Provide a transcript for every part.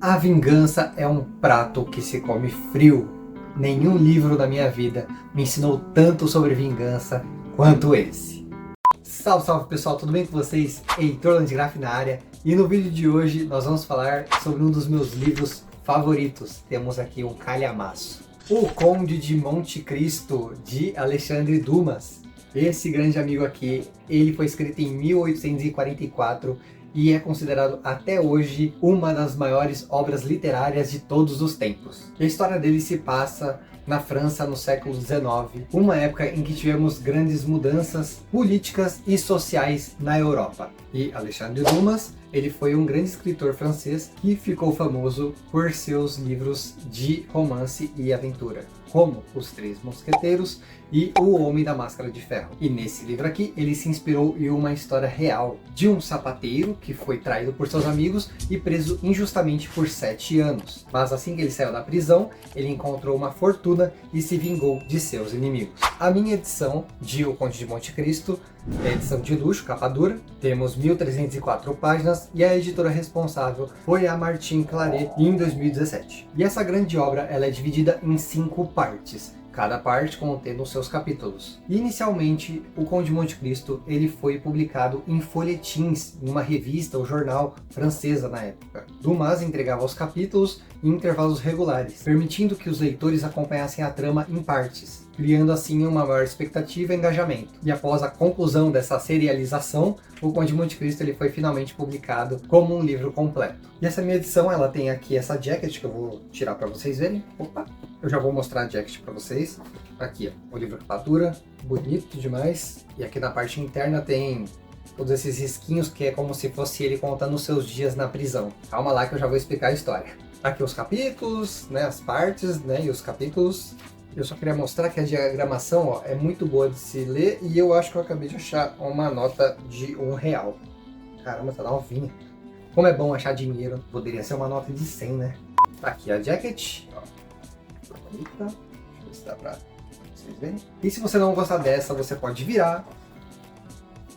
A vingança é um prato que se come frio. Nenhum livro da minha vida me ensinou tanto sobre vingança quanto esse. Salve, salve pessoal, tudo bem com vocês? Heitor Landgraf na área. E no vídeo de hoje nós vamos falar sobre um dos meus livros favoritos. Temos aqui um calhamaço. O Conde de Monte Cristo, de Alexandre Dumas. Esse grande amigo aqui, ele foi escrito em 1844 e é considerado até hoje uma das maiores obras literárias de todos os tempos. A história dele se passa na França no século XIX, uma época em que tivemos grandes mudanças políticas e sociais na Europa. E Alexandre Dumas, ele foi um grande escritor francês que ficou famoso por seus livros de romance e aventura, como Os Três Mosqueteiros e O Homem da Máscara de Ferro. E nesse livro aqui, ele se inspirou em uma história real de um sapateiro que foi traído por seus amigos e preso injustamente por 7 anos. Mas assim que ele saiu da prisão, ele encontrou uma fortuna e se vingou de seus inimigos. A minha edição de O Conde de Monte Cristo é edição de luxo, capa dura. Temos 1304 páginas e a editora responsável foi a Martin Claret em 2017. E essa grande obra ela é dividida em 5 partes. Cada parte contendo os seus capítulos. Inicialmente, o Conde de Monte Cristo ele foi publicado em folhetins, em uma revista ou jornal francesa na época. Dumas entregava os capítulos em intervalos regulares, permitindo que os leitores acompanhassem a trama em partes, criando assim uma maior expectativa e engajamento. E após a conclusão dessa serialização, o Conde de Monte Cristo ele foi finalmente publicado como um livro completo. E essa minha edição, ela tem aqui essa jacket que eu vou tirar para vocês verem. Opa! Eu já vou mostrar a jacket para vocês. Aqui, ó, o livro capa dura, bonito demais. E aqui na parte interna tem todos esses risquinhos que é como se fosse ele contando os seus dias na prisão. Calma lá que eu já vou explicar a história. Aqui os capítulos, né, as partes, né, e os capítulos. Eu só queria mostrar que a diagramação, ó, é muito boa de se ler e eu acho que eu acabei de achar uma nota de R$1. Caramba, tá novinha. Como é bom achar dinheiro, poderia ser uma nota de 100, né? Tá aqui a jacket, ó. Bonita. Deixa eu ver se dá pra vocês verem. E se você não gostar dessa, você pode virar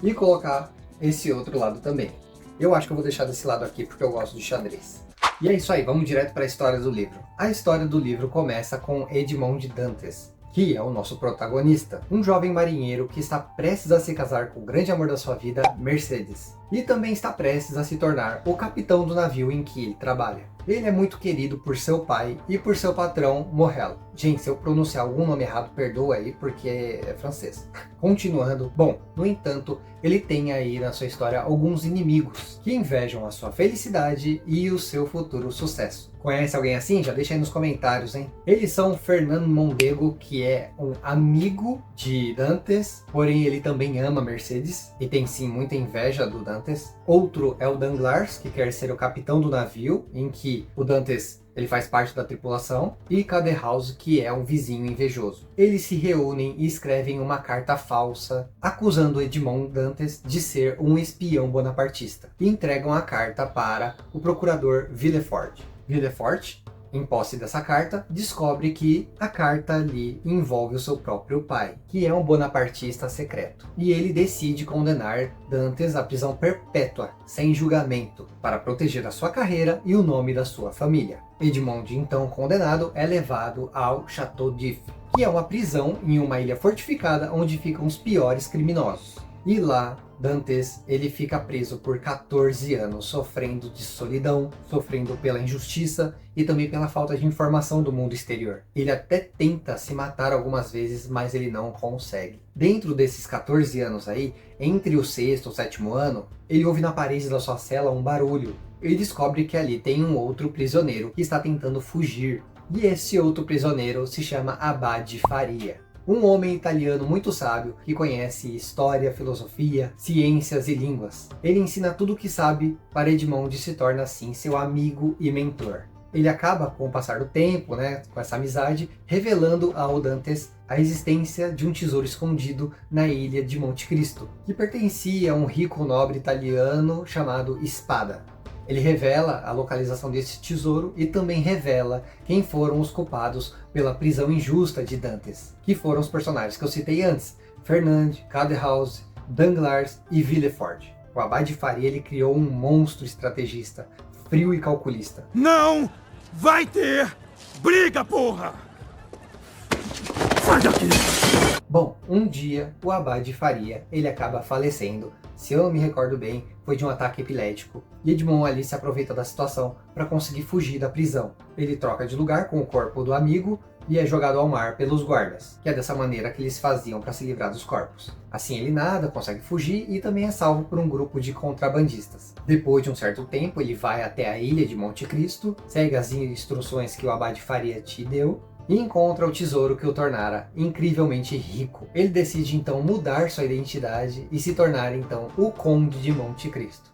e colocar esse outro lado também. Eu acho que eu vou deixar desse lado aqui porque eu gosto de xadrez. E é isso aí, vamos direto para a história do livro. A história do livro começa com Edmond Dantes, que é o nosso protagonista, um jovem marinheiro que está prestes a se casar com o grande amor da sua vida, Mercedes, e também está prestes a se tornar o capitão do navio em que ele trabalha. Ele é muito querido por seu pai e por seu patrão, Morel. Gente, se eu pronunciar algum nome errado, perdoa aí, porque é francês. Continuando, bom, no entanto, ele tem aí na sua história alguns inimigos que invejam a sua felicidade e o seu futuro sucesso. Conhece alguém assim? Já deixa aí nos comentários, hein? Eles são Fernando Mondego, que é um amigo de Dantes, porém ele também ama Mercedes e tem sim muita inveja do Dantes. Outro é o Danglars, que quer ser o capitão do navio, em que o Dantes ele faz parte da tripulação, e Caderousse, que é um vizinho invejoso. Eles se reúnem e escrevem uma carta falsa, acusando Edmond Dantes de ser um espião bonapartista, e entregam a carta para o procurador Villefort. Villefort, em posse dessa carta, descobre que a carta ali envolve o seu próprio pai, que é um bonapartista secreto. E ele decide condenar Dantes à prisão perpétua, sem julgamento, para proteger a sua carreira e o nome da sua família. Edmond, então condenado, é levado ao Château d'If, que é uma prisão em uma ilha fortificada onde ficam os piores criminosos. E lá, Dantes ele fica preso por 14 anos, sofrendo de solidão, sofrendo pela injustiça e também pela falta de informação do mundo exterior. Ele até tenta se matar algumas vezes, mas ele não consegue. Dentro desses 14 anos aí, entre o 6º e o 7º ano, ele ouve na parede da sua cela um barulho. Ele descobre que ali tem um outro prisioneiro que está tentando fugir. E esse outro prisioneiro se chama Abade Faria. Um homem italiano muito sábio que conhece história, filosofia, ciências e línguas. Ele ensina tudo o que sabe para Edmond e se torna assim seu amigo e mentor. Ele acaba, com o passar do tempo, né, com essa amizade, revelando ao Dantes a existência de um tesouro escondido na ilha de Monte Cristo, que pertencia a um rico nobre italiano chamado Spada. Ele revela a localização desse tesouro e também revela quem foram os culpados pela prisão injusta de Dantes, que foram os personagens que eu citei antes, Fernand, Caderousse, Danglars e Villefort. O Abade Faria ele criou um monstro estrategista, frio e calculista. Não vai ter briga, porra! Sai daqui! Bom, um dia o Abade Faria, ele acaba falecendo. Se eu me recordo bem, foi de um ataque epilético. E Edmond ali se aproveita da situação para conseguir fugir da prisão. Ele troca de lugar com o corpo do amigo e é jogado ao mar pelos guardas, que é dessa maneira que eles faziam para se livrar dos corpos. Assim ele nada, consegue fugir e também é salvo por um grupo de contrabandistas. Depois de um certo tempo, ele vai até a ilha de Monte Cristo, segue as instruções que o Abade Faria te deu e encontra o tesouro que o tornara incrivelmente rico. Ele decide então mudar sua identidade e se tornar então o Conde de Monte Cristo.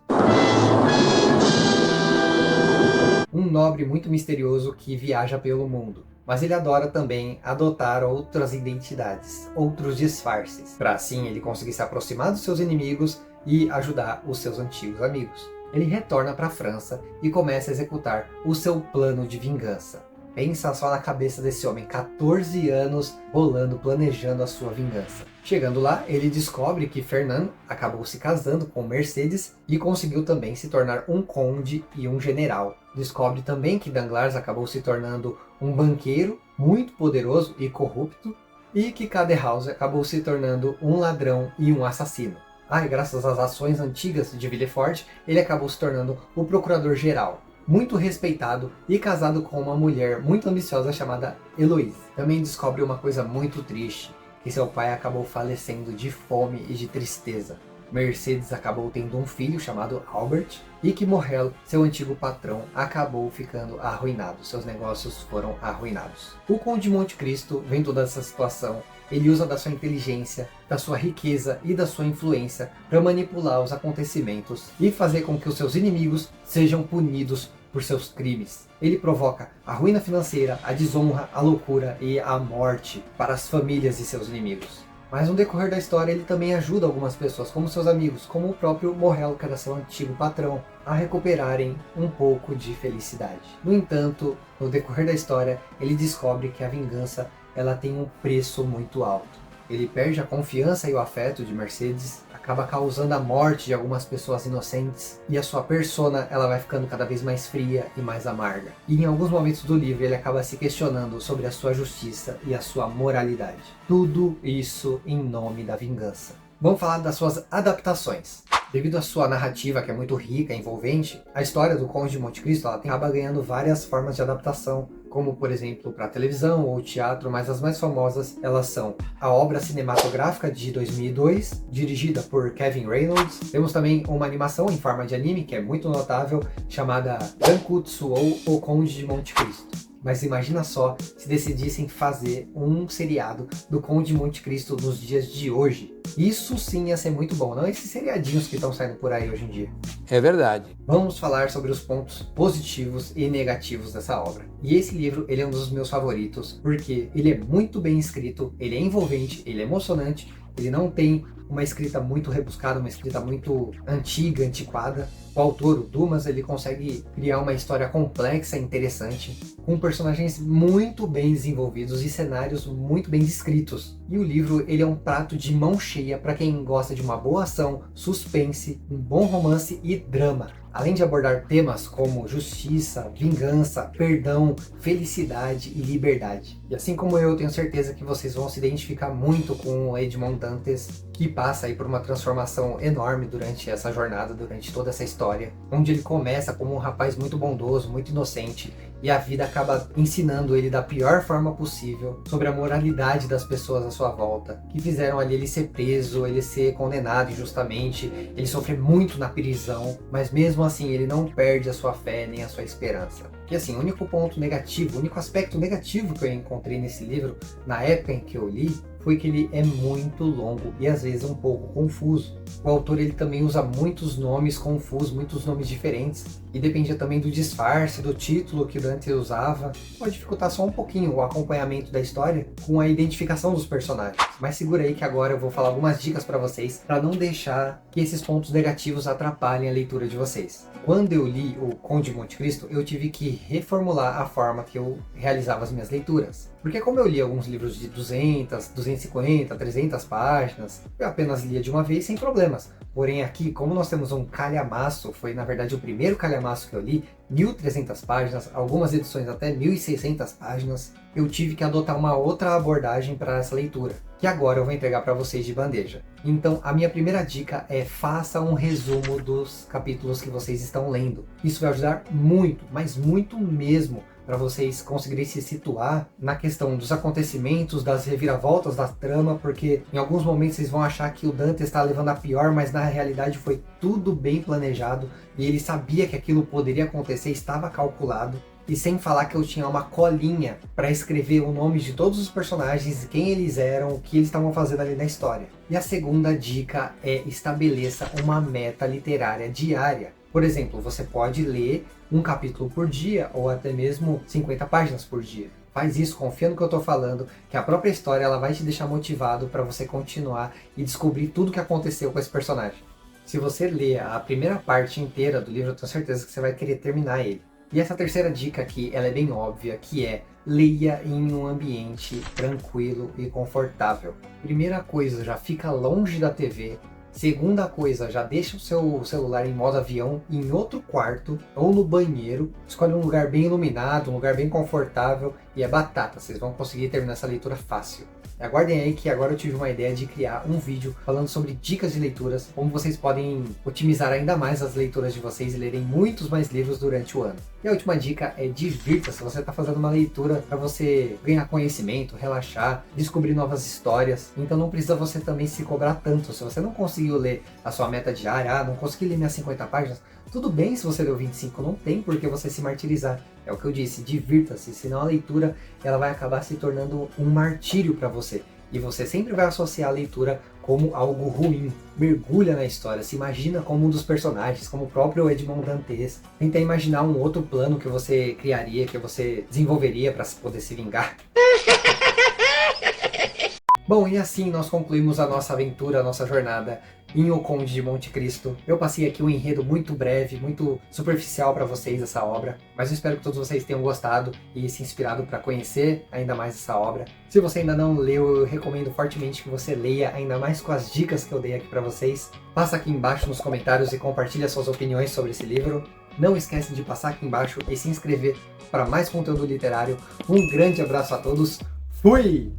Um nobre muito misterioso que viaja pelo mundo. Mas ele adora também adotar outras identidades, outros disfarces, para assim ele conseguir se aproximar dos seus inimigos e ajudar os seus antigos amigos. Ele retorna para a França e começa a executar o seu plano de vingança. Pensa só na cabeça desse homem, 14 anos bolando, planejando a sua vingança. Chegando lá, ele descobre que Fernand acabou se casando com Mercedes e conseguiu também se tornar um conde e um general. Descobre também que Danglars acabou se tornando um banqueiro muito poderoso e corrupto e que Caderousse acabou se tornando um ladrão e um assassino. E graças às ações antigas de Villefort, ele acabou se tornando o procurador-geral, muito respeitado e casado com uma mulher muito ambiciosa chamada Heloise. Também descobre uma coisa muito triste, que seu pai acabou falecendo de fome e de tristeza. Mercedes acabou tendo um filho chamado Albert e que Morrel, seu antigo patrão, acabou ficando arruinado. Seus negócios foram arruinados. O Conde de Monte Cristo, vendo toda essa situação, ele usa da sua inteligência, da sua riqueza e da sua influência para manipular os acontecimentos e fazer com que os seus inimigos sejam punidos por seus crimes. Ele provoca a ruína financeira, a desonra, a loucura e a morte para as famílias de seus inimigos. Mas no decorrer da história ele também ajuda algumas pessoas, como seus amigos, como o próprio Morrel, que era seu antigo patrão, a recuperarem um pouco de felicidade. No entanto, no decorrer da história, ele descobre que a vingança ela tem um preço muito alto. Ele perde a confiança e o afeto de Mercedes, acaba causando a morte de algumas pessoas inocentes e a sua persona ela vai ficando cada vez mais fria e mais amarga. E em alguns momentos do livro ele acaba se questionando sobre a sua justiça e a sua moralidade. Tudo isso em nome da vingança. Vamos falar das suas adaptações. Devido à sua narrativa, que é muito rica e envolvente, a história do Conde de Monte Cristo ela acaba ganhando várias formas de adaptação, como por exemplo para televisão ou teatro, mas as mais famosas elas são a obra cinematográfica de 2002, dirigida por Kevin Reynolds. Temos também uma animação em forma de anime, que é muito notável, chamada Gankutsu ou O Conde de Monte Cristo. Mas imagina só se decidissem fazer um seriado do Conde de Monte Cristo nos dias de hoje. Isso sim ia ser muito bom, não esses seriadinhos que estão saindo por aí hoje em dia. É verdade. Vamos falar sobre os pontos positivos e negativos dessa obra. E esse livro, ele é um dos meus favoritos, porque ele é muito bem escrito, ele é envolvente, ele é emocionante, ele não tem uma escrita muito rebuscada, uma escrita muito antiga, antiquada. O autor, o Dumas, ele consegue criar uma história complexa e interessante, com personagens muito bem desenvolvidos e cenários muito bem descritos. E o livro, ele é um prato de mão cheia para quem gosta de uma boa ação, suspense, um bom romance e drama. Além de abordar temas como justiça, vingança, perdão, felicidade e liberdade. E assim como eu, tenho certeza que vocês vão se identificar muito com o Edmond Dantes, que passa aí por uma transformação enorme durante essa jornada, durante toda essa história, onde ele começa como um rapaz muito bondoso, muito inocente, e a vida acaba ensinando ele da pior forma possível sobre a moralidade das pessoas à sua volta, que fizeram ali ele ser preso, ele ser condenado injustamente, ele sofrer muito na prisão, mas mesmo assim ele não perde a sua fé nem a sua esperança. Que assim, o único ponto negativo, o único aspecto negativo que eu encontrei nesse livro, na época em que eu li, foi que ele é muito longo e às vezes um pouco confuso. O autor ele também usa muitos nomes confusos, muitos nomes diferentes, e dependia também do disfarce, do título que o Dante usava. Pode dificultar só um pouquinho o acompanhamento da história com a identificação dos personagens. Mas segura aí que agora eu vou falar algumas dicas para vocês, para não deixar que esses pontos negativos atrapalhem a leitura de vocês. Quando eu li o Conde de Monte Cristo, eu tive que reformular a forma que eu realizava as minhas leituras. Porque como eu li alguns livros de 200, 250, 300 páginas, eu apenas lia de uma vez sem problemas. Porém aqui, como nós temos um calhamaço, foi na verdade o primeiro calhamaço que eu li, 1.300 páginas, algumas edições até 1.600 páginas, eu tive que adotar uma outra abordagem para essa leitura, que agora eu vou entregar para vocês de bandeja. Então a minha primeira dica é: faça um resumo dos capítulos que vocês estão lendo. Isso vai ajudar muito, mas muito mesmo, para vocês conseguirem se situar na questão dos acontecimentos, das reviravoltas da trama, porque em alguns momentos vocês vão achar que o Dante está levando a pior, mas na realidade foi tudo bem planejado e ele sabia que aquilo poderia acontecer, estava calculado. E sem falar que eu tinha uma colinha para escrever o nome de todos os personagens, quem eles eram, o que eles estavam fazendo ali na história. E a segunda dica é: estabeleça uma meta literária diária. Por exemplo, você pode ler um capítulo por dia ou até mesmo 50 páginas por dia. Faz isso, confia no que eu estou falando, que a própria história ela vai te deixar motivado para você continuar e descobrir tudo o que aconteceu com esse personagem. Se você ler a primeira parte inteira do livro, eu tenho certeza que você vai querer terminar ele. E essa terceira dica aqui, ela é bem óbvia, que é: leia em um ambiente tranquilo e confortável. Primeira coisa, já fica longe da TV. Segunda coisa, já deixa o seu celular em modo avião em outro quarto ou no banheiro. Escolhe um lugar bem iluminado, um lugar bem confortável e é batata. Vocês vão conseguir terminar essa leitura fácil. Aguardem aí que agora eu tive uma ideia de criar um vídeo falando sobre dicas de leituras, como vocês podem otimizar ainda mais as leituras de vocês e lerem muitos mais livros durante o ano. E a última dica é: divirta-se. Você está fazendo uma leitura para você ganhar conhecimento, relaxar, descobrir novas histórias. Então não precisa você também se cobrar tanto. Se você não conseguiu ler a sua meta diária, não consegui ler minhas 50 páginas, tudo bem se você leu 25, não tem por que você se martirizar. É o que eu disse, divirta-se, senão a leitura ela vai acabar se tornando um martírio para você. E você sempre vai associar a leitura como algo ruim. Mergulha na história, se imagina como um dos personagens, como o próprio Edmond Dantes. Tenta imaginar um outro plano que você criaria, que você desenvolveria para poder se vingar. Bom, e assim nós concluímos a nossa aventura, a nossa jornada em O Conde de Monte Cristo. Eu passei aqui um enredo muito breve, muito superficial para vocês essa obra, mas eu espero que todos vocês tenham gostado e se inspirado para conhecer ainda mais essa obra. Se você ainda não leu, eu recomendo fortemente que você leia, ainda mais com as dicas que eu dei aqui para vocês. Passa aqui embaixo nos comentários e compartilha suas opiniões sobre esse livro. Não esquece de passar aqui embaixo e se inscrever para mais conteúdo literário. Um grande abraço a todos, fui!